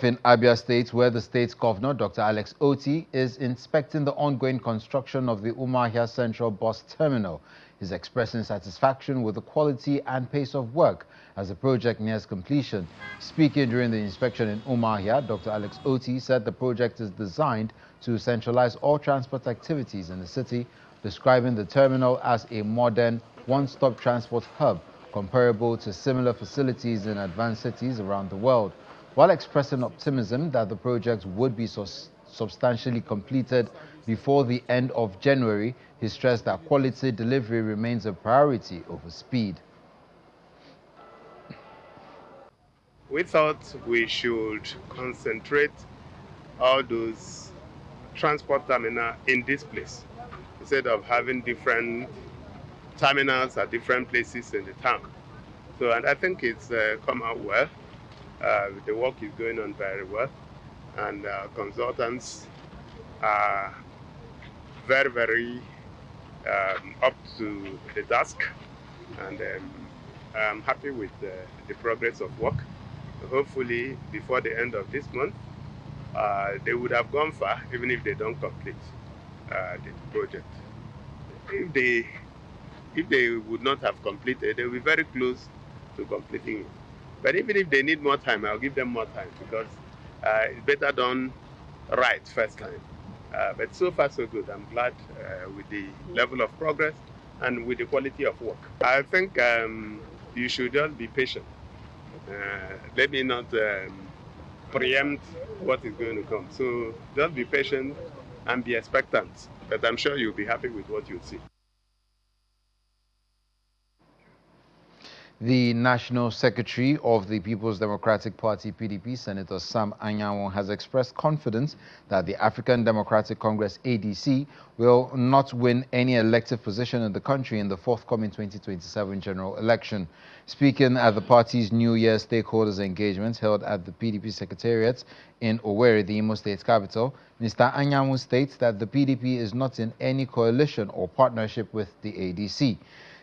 In Abia State, where the state's governor, Dr. Alex Otti, is inspecting the ongoing construction of the Umuahia Central Bus Terminal. He's expressing satisfaction with the quality and pace of work as the project nears completion. Speaking during the inspection in Umuahia, Dr. Alex Otti said the project is designed to centralize all transport activities in the city, describing the terminal as a modern, one-stop transport hub comparable to similar facilities in advanced cities around the world. While expressing optimism that the project would be substantially completed before the end of January, he stressed that quality delivery remains a priority over speed. We thought we should concentrate all those transport terminals in this place instead of having different terminals at different places in the town. So, and I think it's come out well. The work is going on very well, and consultants are very up to the task, and I'm happy with the progress of work. Hopefully, before the end of this month, they would have gone far, even if they don't complete the project. If they would not have completed, they'll be very close to completing it. But even if they need more time, I'll give them more time, because it's better done right first time. But so far, so good. I'm glad with the level of progress and with the quality of work. I think you should just be patient. Let me not preempt what is going to come. So just be patient and be expectant. But I'm sure you'll be happy with what you'll see. The National Secretary of the People's Democratic Party, PDP, Senator Sam Anyanwu, has expressed confidence that the African Democratic Congress, ADC, will not win any elective position in the country in the forthcoming 2027 general election. Speaking at the party's New Year stakeholders engagement held at the PDP Secretariat in Ora-Eri, the Imo State capital, Mr. Anyanwu states that the PDP is not in any coalition or partnership with the ADC.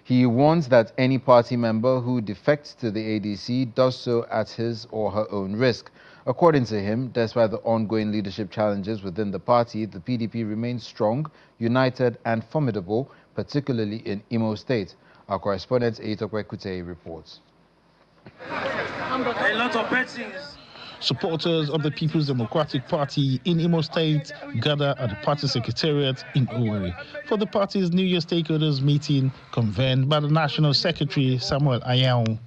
He warns that any party member who defects to the ADC does so at his or her own risk. According to him, despite the ongoing leadership challenges within the party, the PDP remains strong, united and formidable, particularly in Imo State. Our correspondent Eitokwe Kute reports. A lot of persons. Supporters of the People's Democratic Party in Imo State gather at the party secretariat in Ora-Eri for the party's New Year stakeholders meeting convened by the National Secretary Samuel Anyanwu.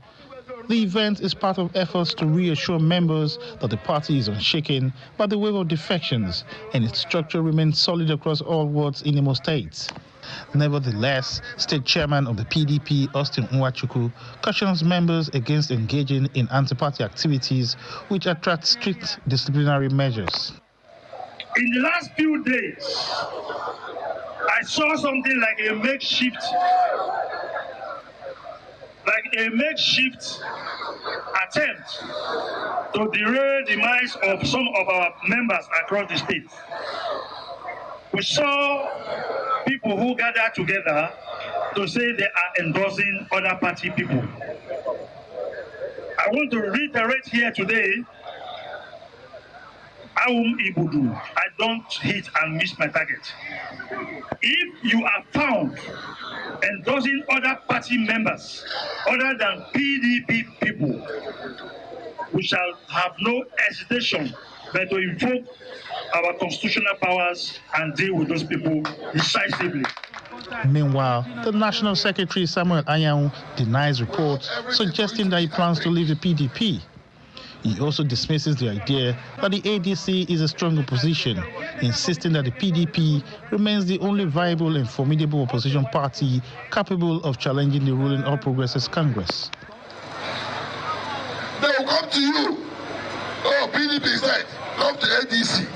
The event is part of efforts to reassure members that the party is unshaken by the wave of defections and its structure remains solid across all wards in Imo State. Nevertheless, State Chairman of the PDP, Austin Nwachukwu, cautions members against engaging in anti-party activities which attract strict disciplinary measures. In the last few days, I saw something like a makeshift attempt to derail the minds of some of our members across the state. We saw people who gathered together to say they are endorsing other party people. I want to reiterate here today, I don't hit and miss my target. If you are found endorsing other party members other than PDP people, we shall have no hesitation but to invoke our constitutional powers and deal with those people decisively. Meanwhile, the National Secretary Samuel Anyanwu denies reports suggesting that he plans to leave the PDP. He also dismisses the idea that the ADC is a strong opposition, insisting that the PDP remains the only viable and formidable opposition party capable of challenging the ruling All Progressives Congress. They will come to you. Oh, PDP said, come to ADC.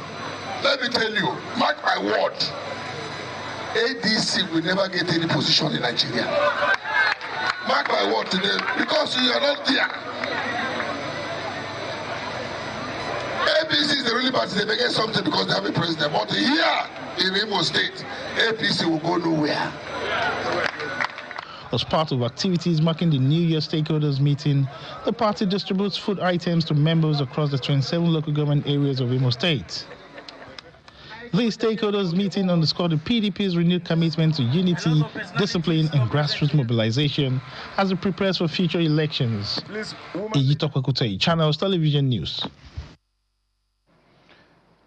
Let me tell you, mark my word, ADC will never get any position in Nigeria. Mark my word today, because you are not there. APC is the ruling party, they may get something because they have a president. But here in Imo State, APC will go nowhere. As part of activities marking the New Year stakeholders meeting, the party distributes food items to members across the 27 local government areas of Imo State. The stakeholders meeting underscored the PDP's renewed commitment to unity, discipline, and grassroots mobilization as it prepares for future elections. Iyitokwakute, Channels Television News.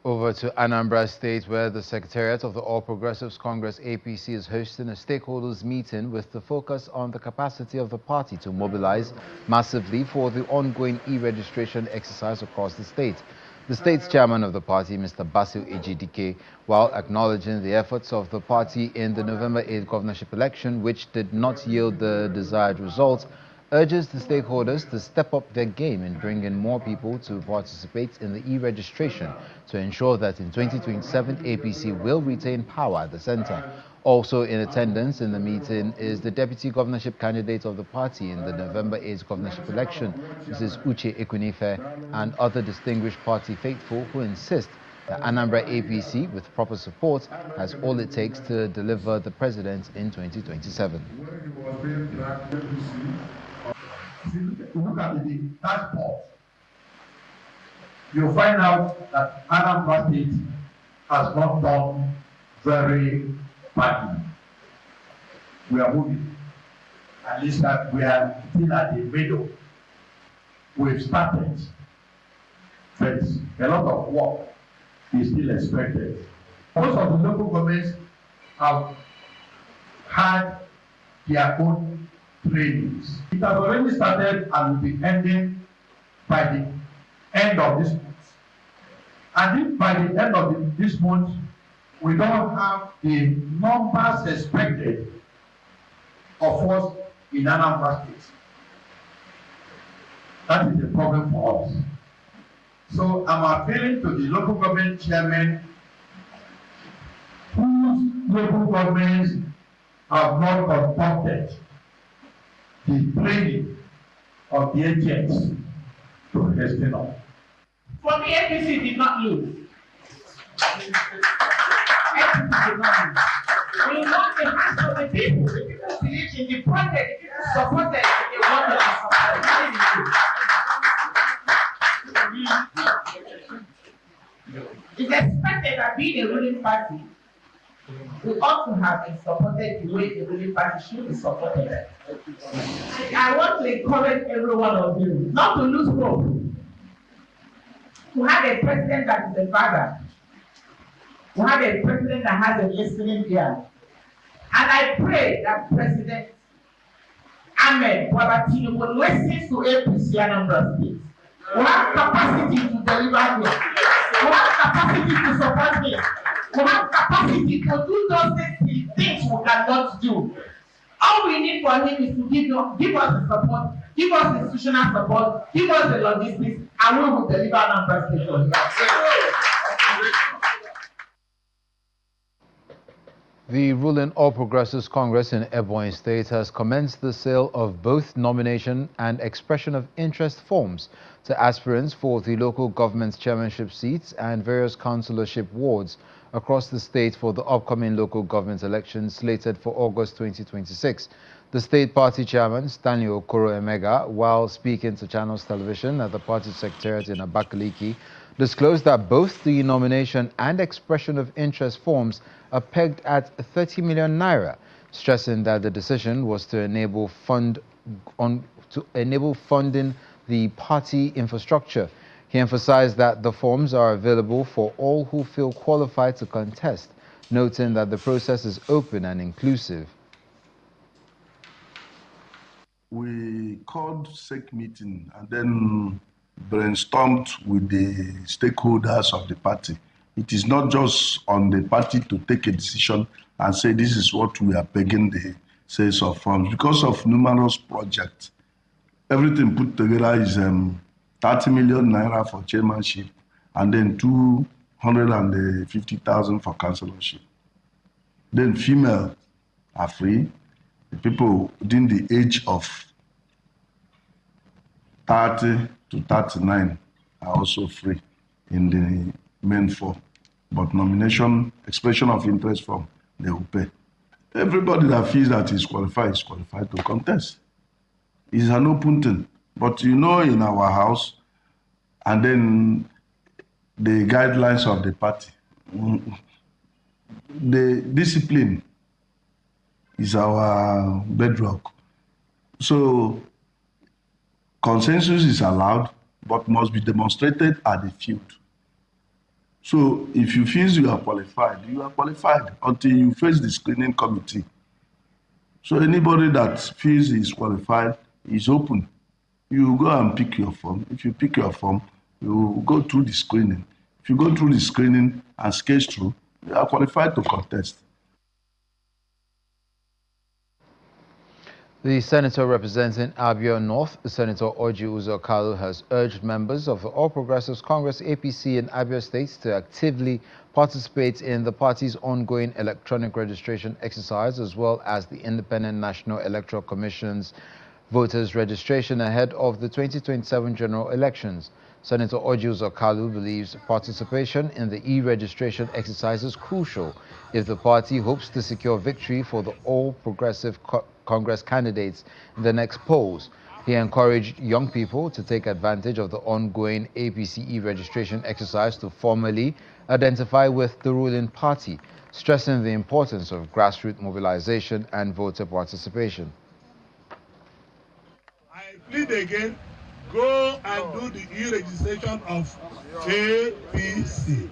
Over to Anambra State, where the Secretariat of the All Progressives Congress APC is hosting a stakeholders meeting with the focus on the capacity of the party to mobilize massively for the ongoing e-registration exercise across the state. The state's chairman of the party, Mr. Basil Ejidike, while acknowledging the efforts of the party in the November 8th governorship election, which did not yield the desired results, urges the stakeholders to step up their game and bring in more people to participate in the e-registration to ensure that in 2027 APC will retain power at the center. Also in attendance in the meeting is the deputy governorship candidate of the party in the November 8th governorship election, Mrs. Uche Ekunife, and other distinguished party faithful who insist that Anambra APC, with proper support, has all it takes to deliver the president in 2027. If you look at the dashboard, you'll find out that Anambra State has not done very badly. We are moving. At least that we are still at the middle. We've started, but a lot of work is still expected. Most of the local governments have had their own trainings. It has already started and will be ending by the end of this month. And if by the end of this month we don't have the numbers expected of us in Anambra State, that is a problem for us. So I'm appealing to the local government chairmen whose local governments have not conducted the training of the agents to hasten up. For me, APC did not lose. APC did not lose. We want the hands of the people. The people believe in the project. The people supported. They wanted to support. It's expected that being a ruling party, we ought to have been supported the way the ruling party should be supported. I want to encourage every one of you not to lose hope. To have a president that is a father, to have a president that has a listening ear. And I pray that President Ahmed Bola Tinubu listens to APC Anambra State. We have capacity to deliver here. We have capacity to support here. We have capacity to do those things we cannot do. All we need for him is to give us the support, give us institutional support, give us the logistics, and we will deliver Anambra State. The ruling All Progressives Congress in Ebonyi State has commenced the sale of both nomination and expression of interest forms to aspirants for the local government chairmanship seats and various councillorship wards across the state for the upcoming local government elections slated for August 2026. The state party chairman, Stanley Okoro Emega, while speaking to Channels Television at the party secretariat in Abakaliki, disclosed that both the nomination and expression of interest forms are pegged at 30 million naira, stressing that the decision was to enable funding the party infrastructure. He emphasized that the forms are available for all who feel qualified to contest, noting that the process is open and inclusive. We called SEC meeting and then brainstormed with the stakeholders of the party. It is not just on the party to take a decision and say this is what we are pegging the sales of funds. Because of numerous projects, everything put together is 30 million naira for chairmanship and then 250,000 for councillorship. Then female are free. The people within the age of 30 to 39 are also free in the main form. But nomination, expression of interest form, they will pay. Everybody that feels that is qualified to contest. It's an open thing. But you know, in our house, and then the guidelines of the party, the discipline is our bedrock. So consensus is allowed, but must be demonstrated at the field. So if you feel you are qualified until you face the screening committee. So anybody that feels is qualified is open. You go and pick your form. If you pick your form, you go through the screening. If you go through the screening and sketch through, you are qualified to contest. The senator representing Abia North, Senator Otti Uzor-Kalu, has urged members of the All Progressives Congress APC in Abia State to actively participate in the party's ongoing electronic registration exercise, as well as the Independent National Electoral Commission's voters registration ahead of the 2027 general elections. Senator Otti Uzor-Kalu believes participation in the e-registration exercise is crucial if the party hopes to secure victory for the All Progressive Congress candidates in the next polls. He encouraged young people to take advantage of the ongoing APC e-registration exercise to formally identify with the ruling party, stressing the importance of grassroots mobilization and voter participation. I plead again, go and do the e-registration of APC.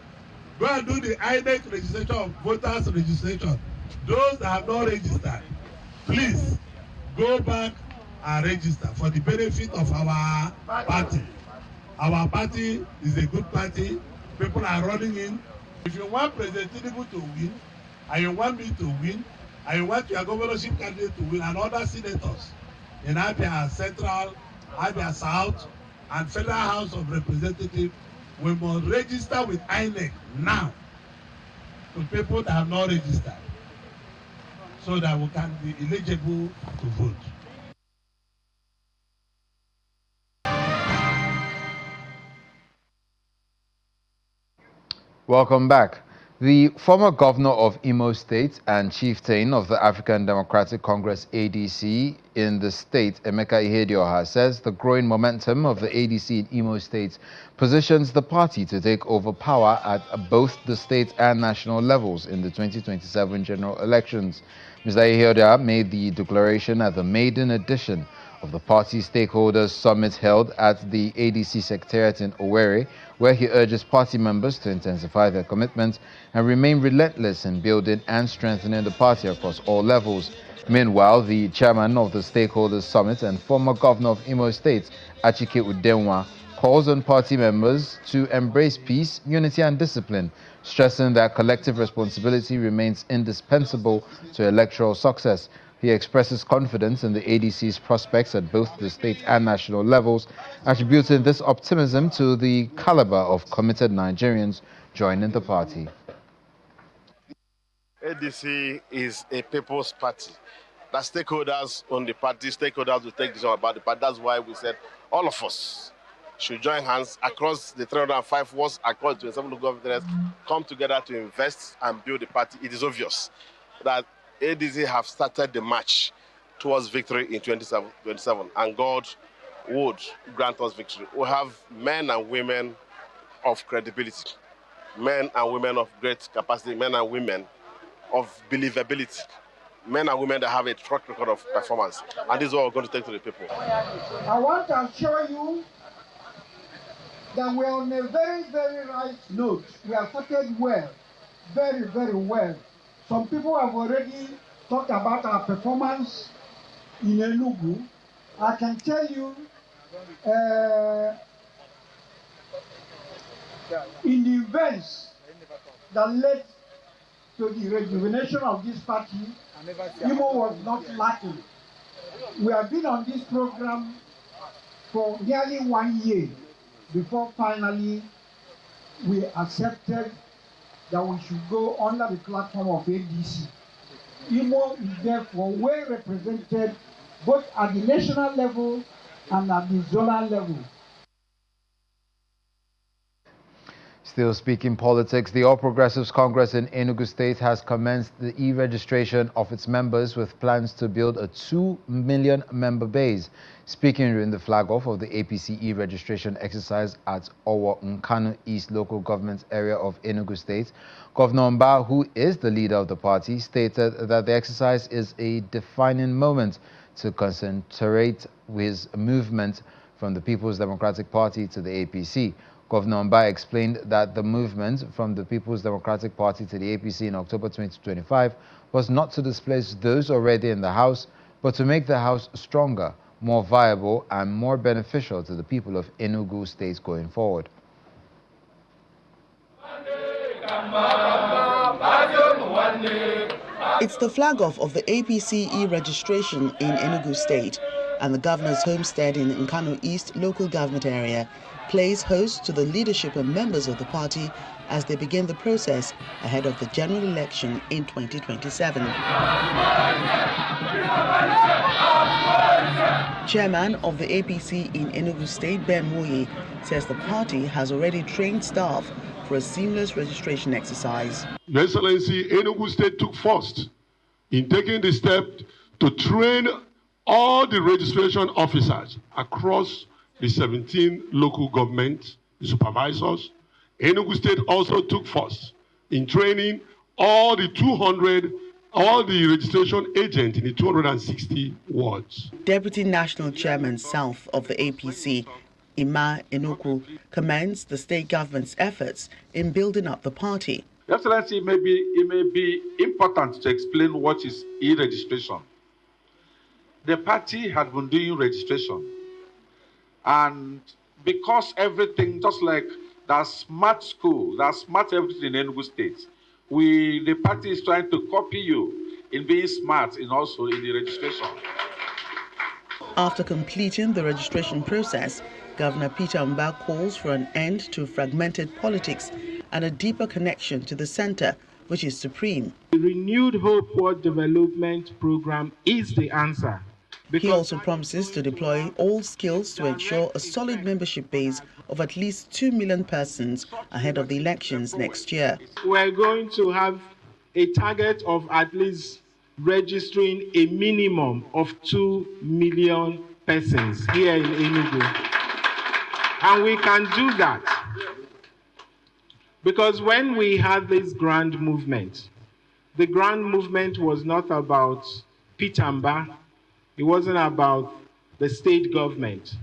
Go and do the INEC registration of voters registration. Those that have not registered, please go back and register for the benefit of our party. Our party is a good party. People are running in. If you want President Tinubu to win, and you want me to win, and you want your governorship candidate to win, and other senators in Abia Central, Abia South, and Federal House of Representatives, we must register with INEC now to people that have not registered, so that we can be eligible to vote. Welcome back. The former governor of Imo State and chieftain of the African Democratic Congress ADC in the state, Emeka Ihedioha, says the growing momentum of the ADC in Imo State positions the party to take over power at both the state and national levels in the 2027 general elections. Mr. Ihedioha made the declaration at the maiden edition of the party stakeholders summit held at the ADC secretariat in Ora-Eri, where he urges party members to intensify their commitment and remain relentless in building and strengthening the party across all levels. Meanwhile, the chairman of the stakeholders summit and former governor of Imo State, Achike Udenwa, calls on party members to embrace peace, unity and discipline, stressing that collective responsibility remains indispensable to electoral success. He expresses confidence in the ADC's prospects at both the state and national levels, attributing this optimism to the caliber of committed Nigerians joining the party. ADC is a people's party. The stakeholders on the party, stakeholders will take decision about the party. That's why we said all of us should join hands across the 305 wards, across the 27 local governments, come together to invest and build the party. It is obvious that ADC have started the march towards victory in 2027, and God would grant us victory. We have men and women of credibility, men and women of great capacity, men and women of believability, men and women that have a track record of performance, and this is what we're going to take to the people. I want to assure you that we're on a very, very right note. We have started well, very, very well. Some people have already talked about our performance in Enugu. I can tell you, in the events that led to the rejuvenation of this party, Imo was not lacking. We have been on this program for nearly 1 year before finally we accepted that we should go under the platform of ADC. Imo is therefore well represented both at the national level and at the zonal level. Still speaking politics, the All Progressives Congress in Enugu State has commenced the e-registration of its members with plans to build a 2 million member base. Speaking during the flag-off of the APC e-registration exercise at Nkanu East local government area of Enugu State, Governor Mba, who is the leader of the party, stated that the exercise is a defining moment to concentrate his movement from the People's Democratic Party to the APC. Governor Mba explained that the movement from the People's Democratic Party to the APC in October 2025 was not to displace those already in the House, but to make the House stronger, more viable, and more beneficial to the people of Enugu State going forward. It's the flag-off of the APC e-registration in Enugu State, and the governor's homestead in Nkanu East local government area plays host to the leadership and members of the party as they begin the process ahead of the general election in 2027. Chairman of the APC in Enugu State, Ben Moyi, says the party has already trained staff for a seamless registration exercise. Your Excellency, Enugu State took first in taking the step to train all the registration officers across the 17 local government supervisors. Enugu State also took first in training all the registration agents in the 260 wards. Deputy National Chairman South of the APC, Imo Enugu, commends the state government's efforts in building up the party. Your Excellency, it may be important to explain what is e-registration. The party had been doing registration, and because everything, just like that smart school, that smart everything in Enugu State, the party is trying to copy you in being smart and also in the registration. After completing the registration process, Governor Peter Mba calls for an end to fragmented politics and a deeper connection to the center, which is supreme. The Renewed Hope World Development Program is the answer. He also promises to deploy all skills to ensure a solid membership base of at least 2 million persons ahead of the elections next year. We're going to have a target of at least registering a minimum of 2 million persons here in Enugu. And we can do that because when we had this grand movement, the grand movement was not about Peter Mba. It wasn't about the state government.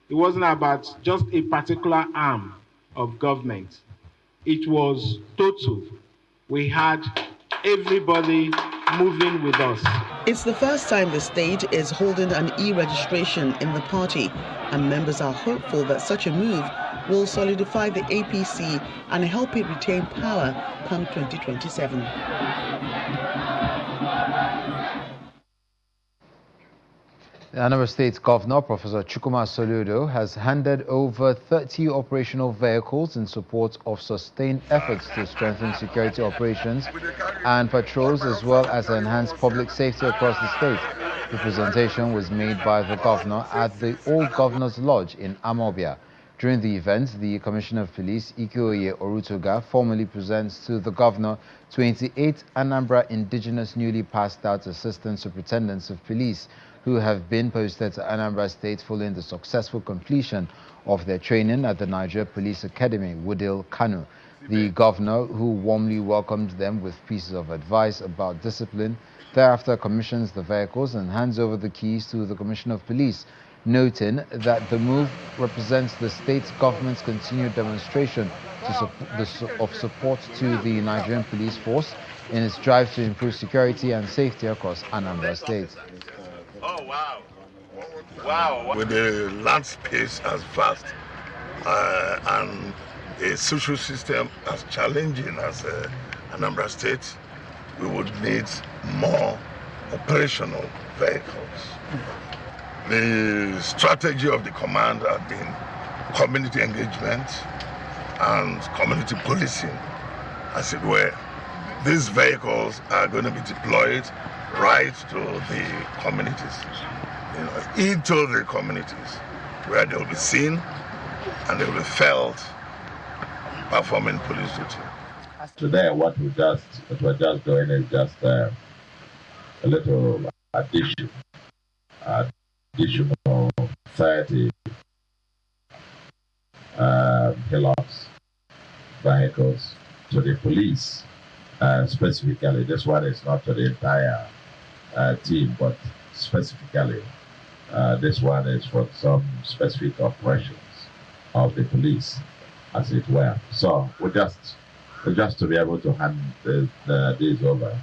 It wasn't about just a particular arm of government. It was total. We had everybody moving with us. It's the first time the state is holding an e-registration in the party, and members are hopeful that such a move will solidify the APC and help it retain power come 2027. The Anambra State Governor, Professor Chukwuma Soludo, has handed over 30 operational vehicles in support of sustained efforts to strengthen security operations and patrols, as well as enhance public safety across the state. The presentation was made by the governor at the All Governors Lodge in Umuahia. During the event, the Commissioner of Police, Ikoye Orutoga, formally presents to the governor 28 Anambra indigenous newly passed out assistant superintendents of police who have been posted to Anambra State following the successful completion of their training at the Nigeria Police Academy, Wudil Kanu. The governor, who warmly welcomed them with pieces of advice about discipline, thereafter commissions the vehicles and hands over the keys to the Commissioner of Police, noting that the move represents the state government's continued demonstration of support to the Nigerian police force in its drive to improve security and safety across Anambra State. Oh, wow. Wow. With the land space as vast and a social system as challenging as Anambra State, we would need more operational vehicles. The strategy of the command has been community engagement and community policing, as it were. These vehicles are going to be deployed right to the communities, into the communities, where they will be seen and they will be felt performing police duty. Today, what we're just doing is just a little additional 30 hillocks vehicles to the police. Specifically, this one is not to the entire team, but specifically, this one is for some specific operations of the police, as it were. So we're just to be able to hand these over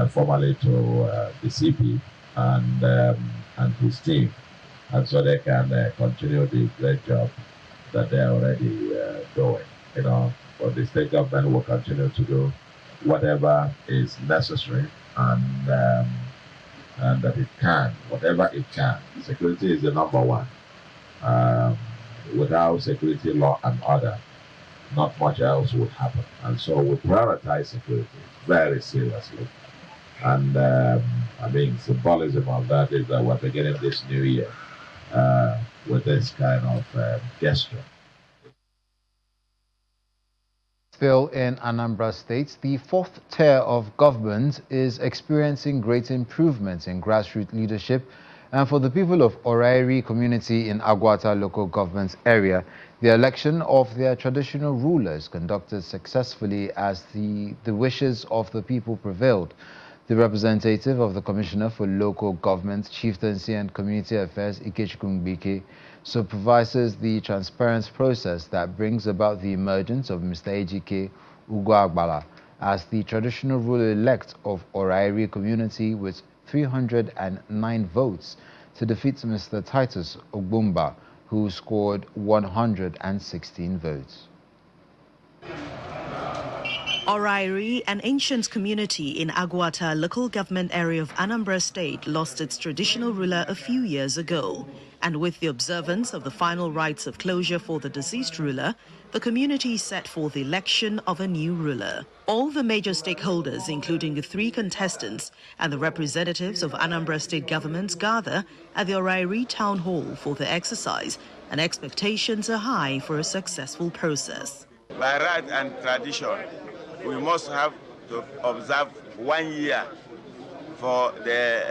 formally to the CP and his team, and so they can continue the great job that they're already doing. You know, but the state government will continue to do whatever is necessary and that it can, whatever it can. Security is the number one. Without security, law and order, not much else would happen. And so we prioritize security very seriously. And I mean, symbolism of that is that we're beginning this new year with this kind of gesture. Still in Anambra State, the fourth tier of government is experiencing great improvements in grassroots leadership. And for the people of Ora-Eri community in Agwata local government area, the election of their traditional rulers conducted successfully as the wishes of the people prevailed. The representative of the Commissioner for Local Government, Chieftaincy and Community Affairs, Ikechukwu Mbike, supervises the transparent process that brings about the emergence of Mr. Ejike Ugwuagbala as the traditional ruler-elect of Ora-Eri community with 309 votes to defeat Mr. Titus Ogbumba, who scored 116 votes. Ora-Eri, an ancient community in Agwata local government area of Anambra State, lost its traditional ruler a few years ago. And with the observance of the final rites of closure for the deceased ruler, the community set for the election of a new ruler. All the major stakeholders, including the 3 contestants and the representatives of Anambra State governments, gather at the Ora-Eri town hall for the exercise, and expectations are high for a successful process. By right and tradition, we must have to observe 1 year for the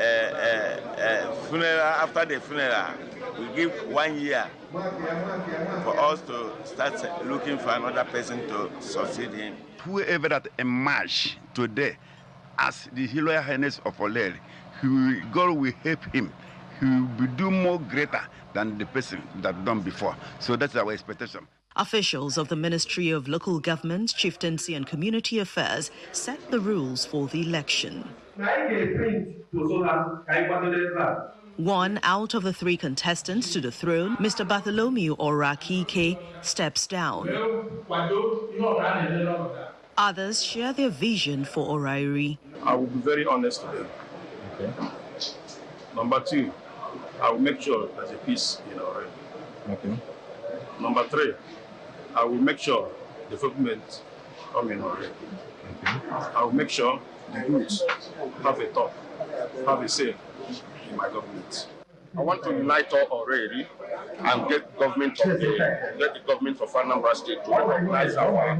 funeral. After the funeral, we give 1 year for us to start looking for another person to succeed him. Whoever that emerge today as the Royal Highness of Ora-Eri, God will help him. He will do more greater than the person that done before. So that's our expectation. Officials of the Ministry of Local Government, Chieftaincy and Community Affairs set the rules for the election. 1 out of the 3 contestants to the throne, Mr. Bartholomew Orakike, steps down. Others share their vision for Ora-Eri. I will be very honest today. Okay. Number 2, I will make sure there's a peace in Ora-Eri. Okay. Number 3, I will make sure development come in Ora-Eri. Okay. I will make sure the youth have a talk, have a say in my government. I want to unite all Ora-Eri and get the government of Anambra State to recognize our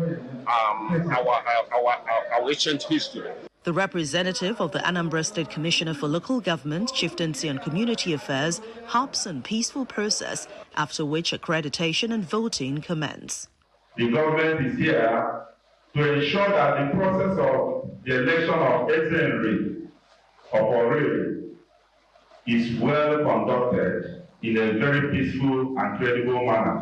ancient history. The representative of the Anambra State Commissioner for Local Government, Chieftaincy and Community Affairs harps on peaceful process, after which accreditation and voting commence. The government is here to ensure that the process of the election of Eze-Nri of Ora-Eri is well conducted in a very peaceful and credible manner,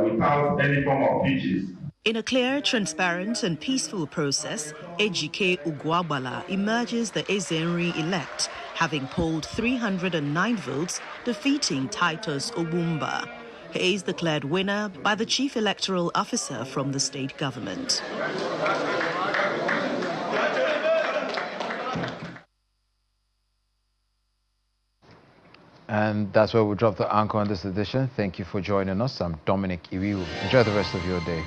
without any form of hitches. In a clear, transparent and peaceful process, Ejike Ugwuagbala emerges the Eze-Nri elect, having polled 309 votes, defeating Titus Ogbumba. He is declared winner by the Chief Electoral Officer from the state government. And that's where we'll drop the anchor on this edition. Thank you for joining us. I'm Dominic Iriu. Enjoy the rest of your day.